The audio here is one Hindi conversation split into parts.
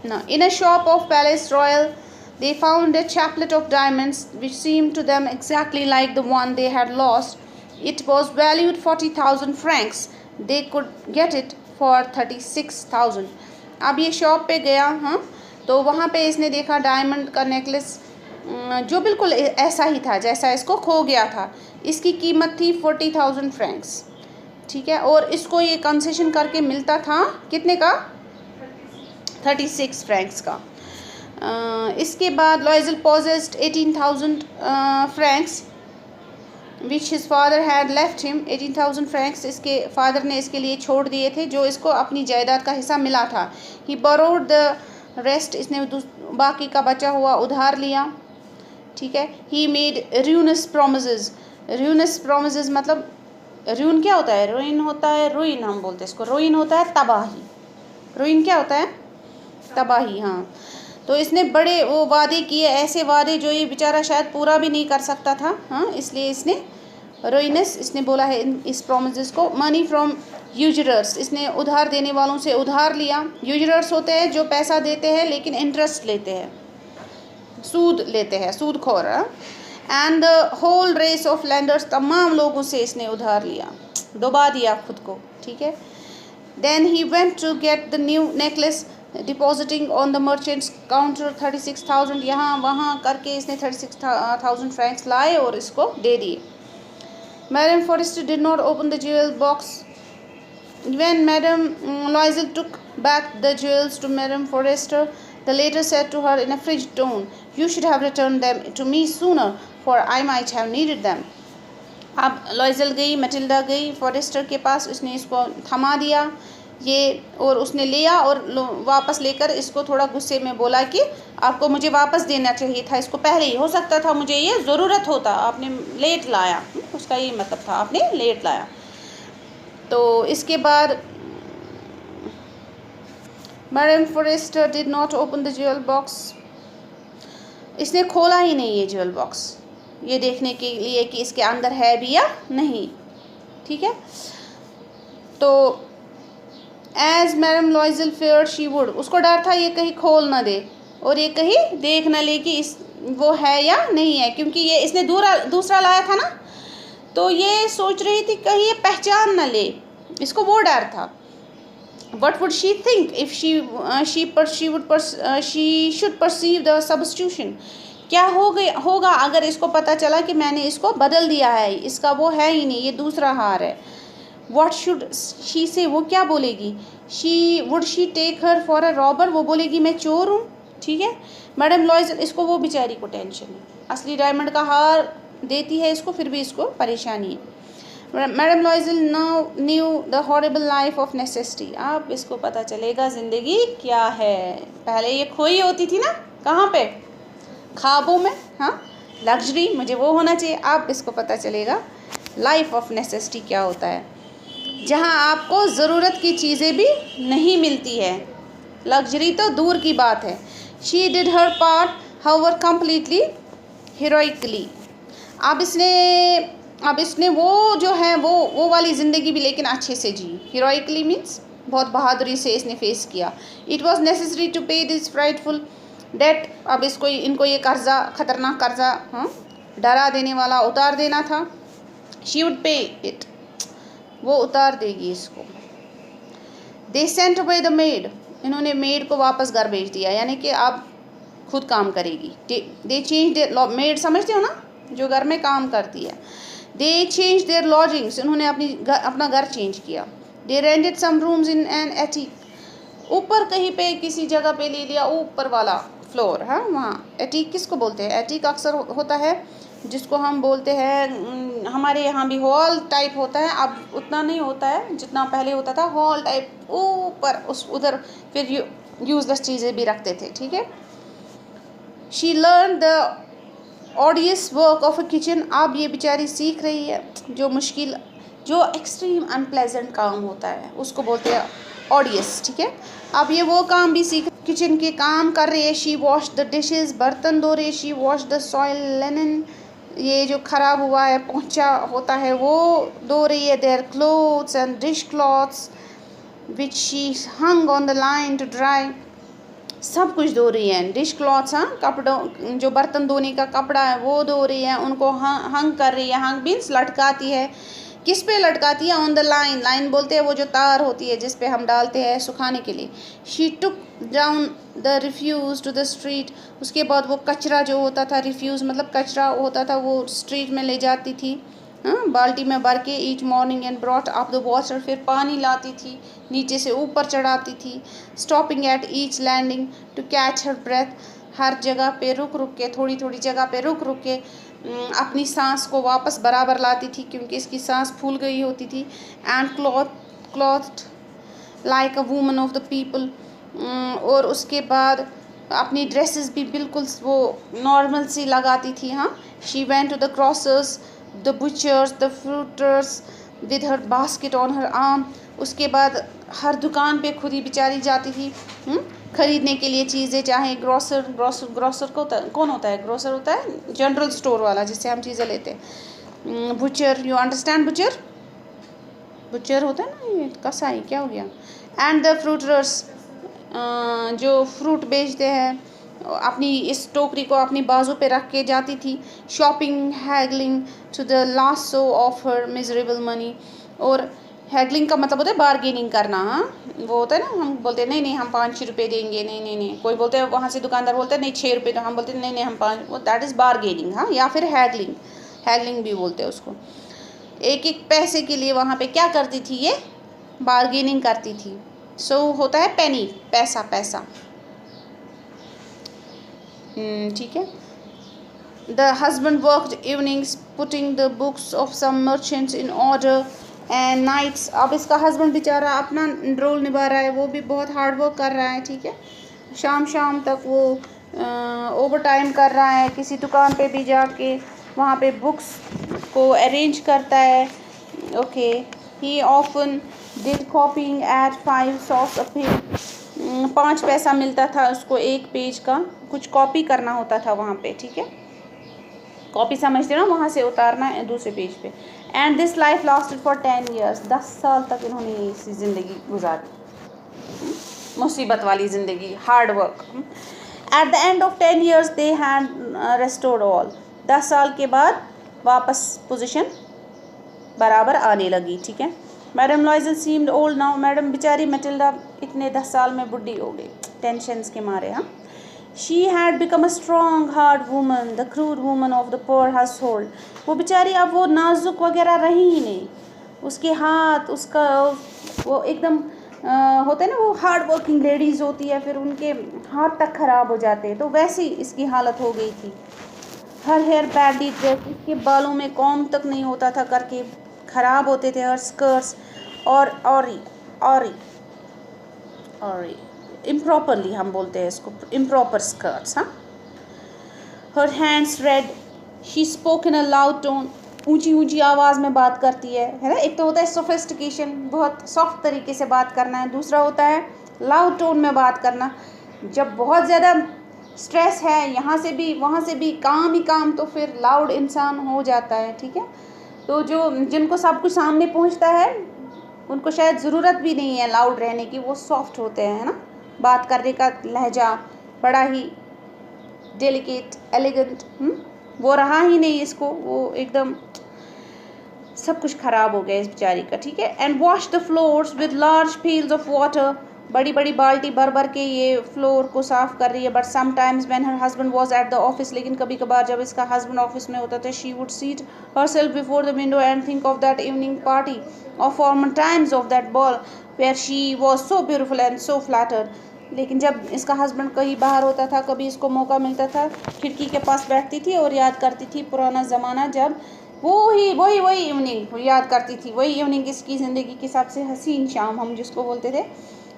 Now, in a shop of Palace Royal, they found a chaplet of diamonds which seemed to them exactly like the one they had lost. It was valued 40,000 francs. They could get it for 36,000. अब ये शॉप पे गया, हाँ, तो वहाँ पे इसने देखा डायमंड का नेकलेस जो बिल्कुल ऐसा ही था जैसा इसको खो गया था। इसकी कीमत थी 40,000 फ्रैंक्स, ठीक है, और इसको ये कंसेशन करके मिलता था कितने का? 36 फ्रैंक्स का। इसके बाद Loisel possessed 18,000 francs which his father had left him. 18,000 francs इसके फादर ने इसके लिए छोड़ दिए थे, जो इसको अपनी जायदाद का हिस्सा मिला था। ही बोरोड द रेस्ट, इसने बाकी का बचा हुआ उधार लिया, ठीक है। He made ruinous promises. Ruinous promises मतलब रूइन क्या होता है? रूइन होता है, रूइन हम बोलते हैं इसको, रूइन होता है तबाही। रूइन क्या होता है? तबाही, हाँ। तो इसने बड़े वो वादे किए, ऐसे वादे जो ये बेचारा शायद पूरा भी नहीं कर सकता था, हाँ, इसलिए इसने रूइनस इसने बोला है इस प्रोमिसेस को। मनी फ्रॉम यूजरर्स, इसने उधार देने वालों से उधार लिया। यूजरर्स होते हैं जो पैसा देते हैं लेकिन इंटरेस्ट लेते हैं, सूद लेते हैं, सूदखोर। And the whole race of lenders, तमाम लोगों से इसने उधार लिया, डुबा दिया खुद को, ठीक है। Then he went to get the new necklace, depositing on the merchant's counter 36,000, यहाँ वहाँ करके इसने 36,000 फ्रैंक्स लाए और इसको दे दिए। Madame Forestier did not open the jewel box. When Madame Loisel took back the jewels to Madame Forrester, the latter said to her in a frigid tone, "You should have returned them to me sooner, for I might have needed them." अब लॉयजल गई, मटिल्डा गई फॉरेस्टर के पास, उसने इसको थमा दिया ये, और उसने लिया और वापस लेकर इसको थोड़ा गुस्से में बोला कि आपको मुझे वापस देना चाहिए था, इसको पहले ही, हो सकता था मुझे ये ज़रूरत होता, आपने लेट लाया, उसका ये मतलब था, आपने लेट लाया। तो इसके बाद Madame Forestier did not open the jewel box, इसने खोला ही नहीं ये ज्वेल बॉक्स, ये देखने के लिए कि इसके अंदर है भी या नहीं, ठीक है। तो as Madame Loisel feared she would, उसको डर था ये कहीं खोल ना दे और ये कहीं देख ना ले कि इस वो है या नहीं है, क्योंकि ये इसने दूसरा लाया था ना, तो ये सोच रही थी कहीं ये पहचान न ले, इसको वो डर था। What would she think if she should perceive the substitution? क्या होगा अगर इसको पता चला कि मैंने इसको बदल दिया है, इसका वो है ही नहीं, ये दूसरा हार है। What should she say? वो क्या बोलेगी? Would she take her for a robber? वो बोलेगी मैं चोर हूँ, ठीक है। मैडम लॉयजल, इसको वो बेचारी को टेंशन है, असली डायमंड का हार देती है इसको, फिर भी इसको परेशानी है। Madam लॉयजल new the horrible life of necessity, अब इसको पता चलेगा ज़िंदगी क्या है। पहले ये खोई होती थी ना, कहाँ पे? ख्वाबों में, हाँ, लग्जरी, मुझे वो होना चाहिए। अब इसको पता चलेगा लाइफ ऑफ नेसेसिटी क्या होता है, जहाँ आपको ज़रूरत की चीज़ें भी नहीं मिलती है, लग्जरी तो दूर की बात है। She did her part however completely heroically, अब इसने वो जो है वो वाली ज़िंदगी भी लेकिन अच्छे से जी। हीरोइकली मीन्स बहुत बहादुरी से इसने फेस किया। इट वॉज नेसेसरी टू पे दिस फ्राइटफुल डेट, अब इनको ये कर्जा, ख़तरनाक कर्जा, हाँ, डरा देने वाला उतार देना था। शी वुड पे इट, वो उतार देगी इसको। They sent away the made, इन्होंने मेड को वापस घर भेज दिया, यानी कि अब खुद काम करेगी। दे चेंज देयर, मेड समझते हो ना, जो घर में काम करती है। दे चेंज देयर लॉजिंग्स, उन्होंने अपना घर चेंज किया। They rented some rooms in an attic, ऊपर कहीं पे किसी जगह पे ले लिया, ऊपर वाला फ्लोर, हाँ, वहाँ। एटिक किसको बोलते हैं? एटिक अक्सर होता है जिसको हम बोलते हैं, हमारे यहाँ भी हॉल टाइप होता है, अब उतना नहीं होता है जितना पहले होता था, हॉल टाइप ऊपर उधर फिर यूजलेस चीज़ें भी रखते थे, ठीक है। She learn the ऑडियस work of a kitchen, अब ये बेचारी सीख रही है जो मुश्किल, जो एक्सट्रीम अनप्लेजेंट काम होता है उसको बोलते हैं ऑडियस, ठीक है। अब ये वो काम भी सीख, किचन के काम कर रही है। शी वॉश द डिशेस, बर्तन धो रही है। She wash the soil linen, ये जो ख़राब हुआ है, पोंछा होता है, वो धो रही है। Their clothes and dish cloths which she hung on the line to dry, सब कुछ धो रही है। डिश क्लॉथ्स, हाँ, कपड़ों जो बर्तन धोने का कपड़ा है वो धो रही है, उनको हंग कर रही है। हंग मीन्स लटकाती है। किस पे लटकाती है? On the line. लाइन बोलते हैं वो जो तार होती है जिस पे हम डालते हैं सुखाने के लिए। She took down the refuse to the street. उसके बाद वो कचरा जो होता था, रिफ्यूज़ मतलब कचरा होता था, वो स्ट्रीट में ले जाती थी, हाँ, बाल्टी में भर के। Each morning and brought up the water, फिर पानी लाती थी, नीचे से ऊपर चढ़ाती थी। Stopping at each landing to catch her breath, हर जगह पे रुक रुक के, थोड़ी थोड़ी जगह पे रुक रुक के अपनी सांस को वापस बराबर लाती थी, क्योंकि इसकी सांस फूल गई होती थी। And clothed like a woman of the people, और उसके बाद अपनी ड्रेसेस भी बिल्कुल वो नॉर्मल सी लगाती थी, हाँ। She went to the grocer's, the butcher's, the fruiterer's with her basket on her arm. उसके बाद हर दुकान पे खुद ही बेचारी जाती थी ख़रीदने के लिए चीज़ें, चाहे ग्रोसर कौन होता है? ग्रोसर होता है जनरल स्टोर वाला जिससे हम चीज़ें लेते हैं। Butcher, you understand? बुचर होता है ना, ये कसाई, क्या हो गया? एंड द फ्रूटर्स, जो फ्रूट बेचते हैं, अपनी इस टोकरी को अपनी बाजू पे रख के जाती थी। Shopping haggling to the last sou of her miserable money. और हैगलिंग का मतलब होता है बार्गेनिंग करना, हाँ। वो होता है ना, हम बोलते हैं नहीं नहीं हम 5 रुपये देंगे, नहीं नहीं नहीं, कोई बोलते हैं वहाँ से दुकानदार बोलते हैं नहीं 6 रुपये, तो हम बोलते हैं नहीं नहीं हम 5, वो दैट इज़ बार्गेनिंग, हाँ। या फिर हैगलिंग भी बोलते हैं उसको। एक एक पैसे के लिए वहाँ पे क्या करती थी ये? बार्गेनिंग करती थी। सो होता है पेनी, पैसा। ठीक है। The husband worked evenings putting the books of some merchants in order and nights. अब इसका हस्बैंड बेचारा अपना रोल निभा रहा है, वो भी बहुत हार्ड वर्क कर रहा है, ठीक है। शाम तक वो ओवर टाइम कर रहा है, किसी दुकान पे भी जाके वहाँ पे बुक्स को अरेंज करता है। Okay, he often did copying at 5 sous a page. 5 पैसा मिलता था उसको एक पेज का, कुछ कॉपी करना होता था वहाँ पे, ठीक है। कॉपी समझते ना, वहाँ से उतारना है दूसरे पेज पे। And this life lasted for 10 years। 10 साल तक इन्होंने इसी ज़िंदगी गुजारी, मुसीबत वाली ज़िंदगी, hard work. At the end of 10 years they had restored all. 10 साल के बाद वापस पोजीशन बराबर आने लगी, ठीक है। Madam लॉइजल seemed old now. Madam बेचारी मैटिल्डा इतने 10 साल में बुढ़ी हो गई टेंशन्स के मारे, हाँ। She had become a strong, hard woman, the crude woman of the poor household। वो बेचारी अब वो नाजुक वगैरह रही ही नहीं। उसके हाथ, उसका वो एकदम होते हैं ना, वो हार्ड वर्किंग लेडीज़ होती है, फिर उनके हाथ तक ख़राब हो जाते हैं, तो वैसी इसकी हालत हो गई थी। हर हेयर बैडली ड्रेस, इसके बालों में कॉम्ब तक नहीं होता था करके ख़राब होते थे। हर स्कर्ट्स और इम्प्रॉपरली हम बोलते हैं इसको, इम्प्रॉपर स्कर्ट्स, हाँ। Her hands red, she spoke in a loud tone. ऊंची आवाज़ में बात करती है ना। एक तो होता है सोफिस्टिकेशन, बहुत सॉफ्ट तरीके से बात करना है, दूसरा होता है लाउड टोन में बात करना। जब बहुत ज़्यादा स्ट्रेस है, यहाँ से भी वहाँ से भी, काम ही काम, तो फिर लाउड इंसान हो जाता है, ठीक है। तो जिनको सब कुछ सामने पहुँचता है उनको शायद ज़रूरत भी नहीं है लाउड रहने की, वो सॉफ्ट होते हैं, है ना। बात करने का लहजा बड़ा ही डेलिकेट, एलिगेंट, वो रहा ही नहीं इसको, वो एकदम सब कुछ ख़राब हो गया इस बेचारी का, ठीक है। And wash the floors with large fields of water. बड़ी बड़ी बाल्टी भर के ये फ्लोर को साफ़ कर रही है। But sometimes when her husband was at the office, लेकिन कभी कभार जब इसका हस्बैंड ऑफिस में होता था, she would seat herself before the window and think of that evening party of former times of that ball where she was so beautiful and so flattered. लेकिन जब इसका हस्बैंड कहीं बाहर होता था, कभी इसको मौका मिलता था, खिड़की के पास बैठती थी और याद करती थी पुराना ज़माना, जब वही इवनिंग याद करती थी। वही इवनिंग इसकी ज़िंदगी की सबसे हसीन शाम हम जिसको बोलते थे,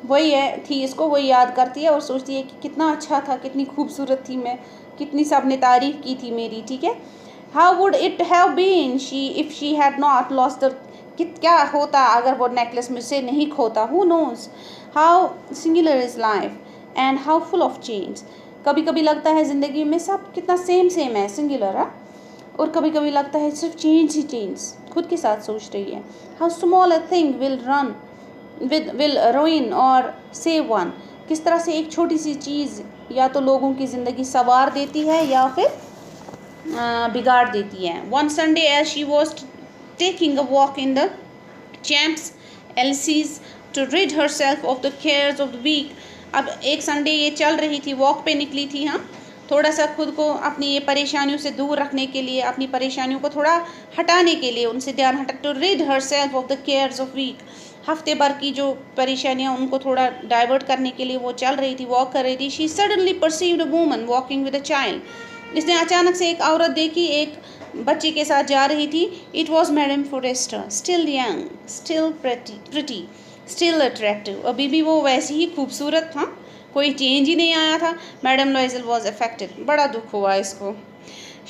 वही थी इसको, वही याद करती है और सोचती है कि कितना अच्छा था, कितनी खूबसूरत थी मैं, कितनी सब ने तारीफ़ की थी मेरी, ठीक है। How would it have been she if she had not lost the, क्या होता अगर वो नेकलेस मुझसे नहीं खोता। Who knows how singular is life and how full of change. कभी कभी लगता है ज़िंदगी में सब कितना सेम है, सिंगुलर है, और कभी कभी लगता है सिर्फ चेंज ही चेंज। खुद के साथ सोच रही है। How small a thing will ruin और सेव वन। किस तरह से एक छोटी सी चीज़ या तो लोगों की ज़िंदगी संवार देती है या फिर बिगाड़ देती है. One Sunday as she was taking a walk in the Champs Elysees to rid herself of the cares of the week. अब एक संडे ये चल रही थी, वॉक पे निकली थी, हाँ, थोड़ा सा खुद को अपनी ये परेशानियों से दूर रखने के लिए, अपनी परेशानियों को थोड़ा हटाने के लिए, उनसे ध्यान हटा, to rid herself of the cares of week. हफ्ते भर की जो परेशानियाँ उनको थोड़ा डाइवर्ट करने के लिए वो चल रही थी, वॉक कर रही थी. She suddenly perceived a woman walking with a child. इसने अचानक से एक औरत देखी, एक बच्चे के साथ जा रही थी. It was Madame Forrester, still young, still pretty, still attractive. अभी भी वो वैसी ही खूबसूरत था, कोई चेंज ही नहीं आया था. Madame Loisel was affected. बड़ा दुख हुआ इसको.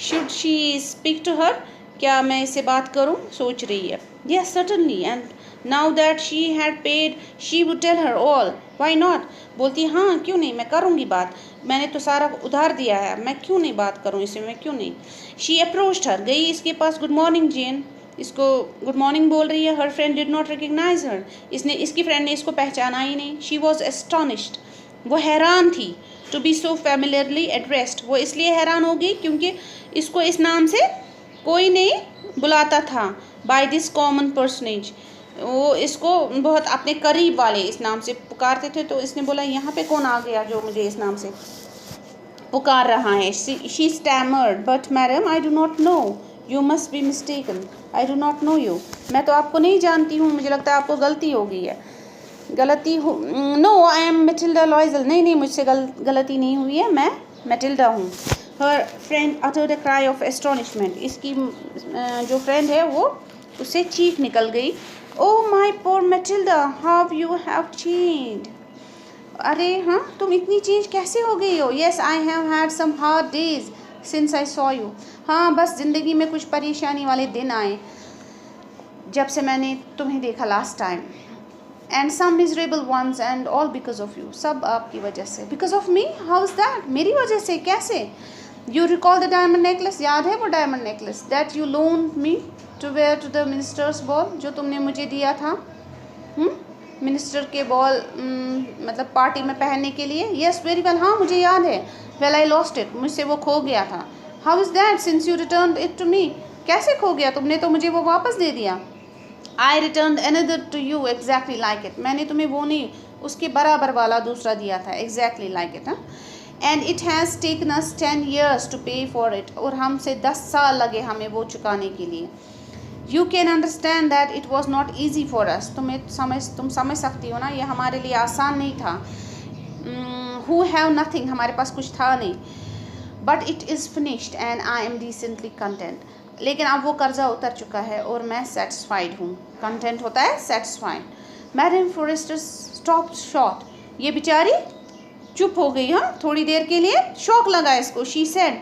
Should she speak to her, क्या मैं इससे बात करूं, सोच रही है. Yes certainly, and now that she had paid she would tell her all. Why not, बोलती हाँ क्यों नहीं, मैं करूँगी बात, मैंने तो सारा उधार दिया है, मैं क्यों नहीं बात करूँ इसे, मैं क्यों नहीं. शी अप्रोच्ड हर, गई इसके पास. गुड मॉर्निंग जेन, इसको गुड मॉर्निंग बोल रही है. Her friend did not recognize her, इसकी फ्रेंड ने इसको पहचाना ही नहीं. शी वॉज एस्टॉनिश्ड, वो हैरान थी. टू बी सो फैमिलियरली एड्रेस्ड, वो इसलिए हैरान हो गई क्योंकि इसको इस नाम से कोई नहीं बुलाता था. बाय दिस कॉमन पर्सनेज, वो इसको बहुत अपने करीब वाले इस नाम से पुकारते थे. तो इसने बोला यहाँ पे कौन आ गया जो मुझे इस नाम से पुकार रहा है. She stammered, but madam I do not know, you must be mistaken, I do not know you, मैं तो आपको नहीं जानती हूँ, मुझे लगता है आपको गलती हो गई है. गलती हो, no I am Mathilde Loisel, नहीं नहीं मुझसे गलती नहीं हुई है, मैं मैटिल्डा हूँ. Her friend uttered a cry of astonishment, इसकी जो फ्रेंड है वो उससे चीख निकल गई. Oh my poor Matilda, how you have changed. अरे हाँ, तुम इतनी चेंज कैसे हो गई हो. Yes I have had some hard days since I saw you, हाँ बस ज़िंदगी में कुछ परेशानी वाले दिन आए जब से मैंने तुम्हें देखा last time. And some miserable ones and all because of you, सब आपकी वजह से. Because of me, how is that, मेरी वजह से कैसे. You recall the diamond necklace, याद है वो diamond necklace that you loaned me to wear to the minister's ball, जो तुमने मुझे दिया था मिनिस्टर के बॉल, मतलब पार्टी में पहनने के लिए. येस वेरी वेल, हाँ मुझे याद है. वेल आई लॉस्ट इट, मुझसे वो खो गया था. How is that since you return it to me, कैसे खो गया, तुमने तो मुझे वो वापस दे दिया. I return another to you exactly like it, मैंने तुम्हें वो नहीं उसके बराबर वाला दूसरा दिया था, exactly like it. And it has taken us 10 years to pay for it, और हमसे 10 साल लगे हमें वो चुकाने के लिए. You can understand that it was not easy for us, तुम समझ सकती हो ना, ये हमारे लिए आसान नहीं था. हु हैव नथिंग, हमारे पास कुछ था नहीं. But it is finished and I am decently content, लेकिन अब वो कर्जा उतर चुका है और मैं सेटिस्फाइड हूँ. कंटेंट होता है satisfied. Madame Forestier stop short, ये बेचारी चुप हो गई, हाँ थोड़ी देर के लिए, शौक लगा इसको. She said,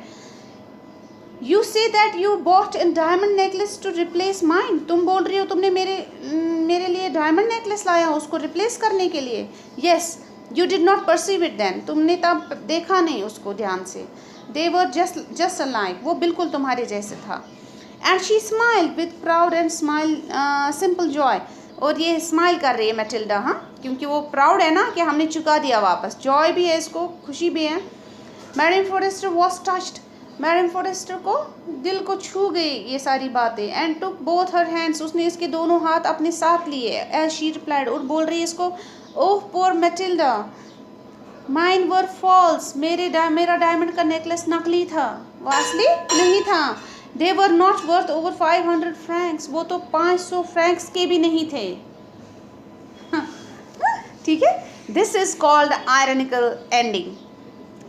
you say that you bought in diamond necklace to replace mine, तुम बोल रही हो तुमने मेरे लिए डायमंड नेकलेस लाया उसको रिप्लेस करने के लिए. Yes you did not perceive it then, तुमने तब देखा नहीं उसको ध्यान से. दे वर जस्ट अलाइक, वो बिल्कुल तुम्हारे जैसे था. And she smiled with proud and simple Joy, और ये स्माइल कर रही है मैटिल्डा, हाँ क्योंकि वो प्राउड है ना कि हमने चुका दिया वापस. जॉय भी है इसको, खुशी भी है. Madame Forestier was touched, Madame Forestier को दिल को छू गई ये सारी बातें. And took both her hands, उसने इसके दोनों हाथ अपने साथ लिए. एज शी रिप्लाइड, और बोल रही है इसको, oh poor Matilda, mine were false, मेरा डायमंड का नेकलेस नकली था, वो असली नहीं था. They were not worth over 500 francs, वो तो 500 francs के भी नहीं थे. ठीक है, this is called ironical ending.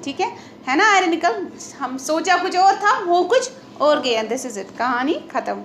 ठीक है ना, आयरनिकल. हम सोचा कुछ और था, वो कुछ और गया. दिस इज इट, कहानी खत्म.